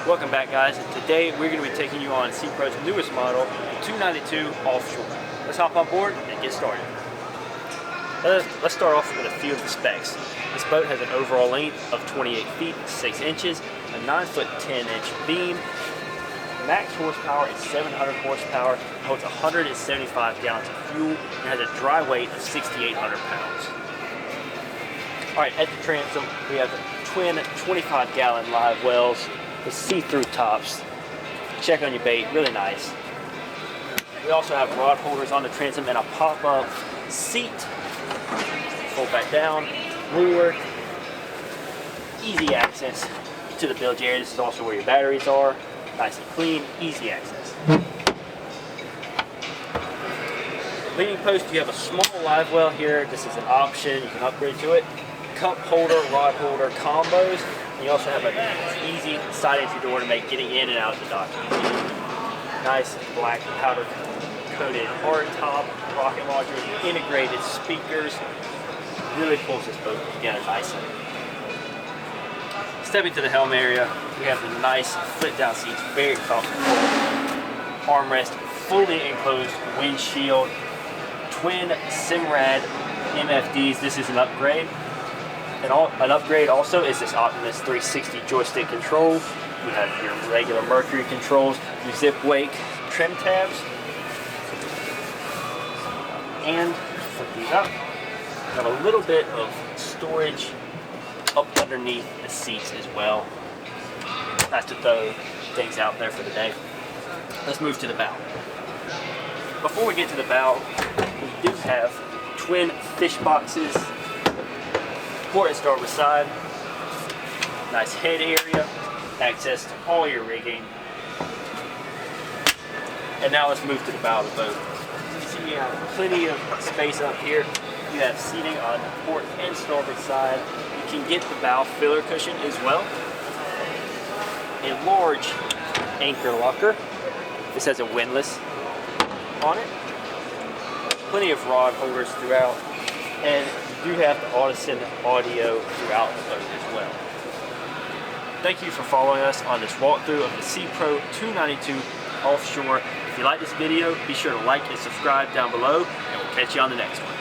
Welcome back, guys. Today we're going to be taking you on SeaPro's newest model, 292 Offshore. Let's hop on board and get started. Let's start off with a few of the specs. This boat has an overall length of 28 feet 6 inches, a 9-foot 10-inch beam. Max horsepower is 700 horsepower, holds 175 gallons of fuel, and has a dry weight of 6,800 pounds. Alright, at the transom we have twin 25-gallon live wells with see-through tops. Check on your bait, really nice. We also have rod holders on the transom and a pop-up seat. Fold back down, moored. Easy access to the bilge area. This is also where your batteries are. Nice and clean, easy access. Leading post, you have a small live well here. This is an option, you can upgrade to it. Cup holder, rod holder combos. And you also have an easy side entry door to make getting in and out of the dock easy. Nice black powder coated hard top, rocket launcher, integrated speakers. Really pulls this boat together nicely. Stepping to the helm area, we have the nice flip down seats, very comfortable. Armrest, fully enclosed windshield, twin Simrad MFDs. This is an upgrade. And an upgrade also is this Optimus 360 joystick control. We have your regular Mercury controls, your zip wake trim tabs, and flip these up. We have a little bit of storage up underneath the seats as well. Nice to throw things out there for the day. Let's move to the bow. Before we get to the bow, we do have twin fish boxes. Port and starboard side, nice head area, access to all your rigging. And now let's move to the bow of the boat. You see you have plenty of space up here. You have seating on the port and starboard side. You can get the bow filler cushion as well. A large anchor locker. This has a windlass on it. Plenty of rod holders throughout. And you do have the Audison audio throughout the boat as well. Thank you for following us on this walkthrough of the SeaPro 292 Offshore. If you like this video, be sure to like and subscribe down below, and we'll catch you on the next one.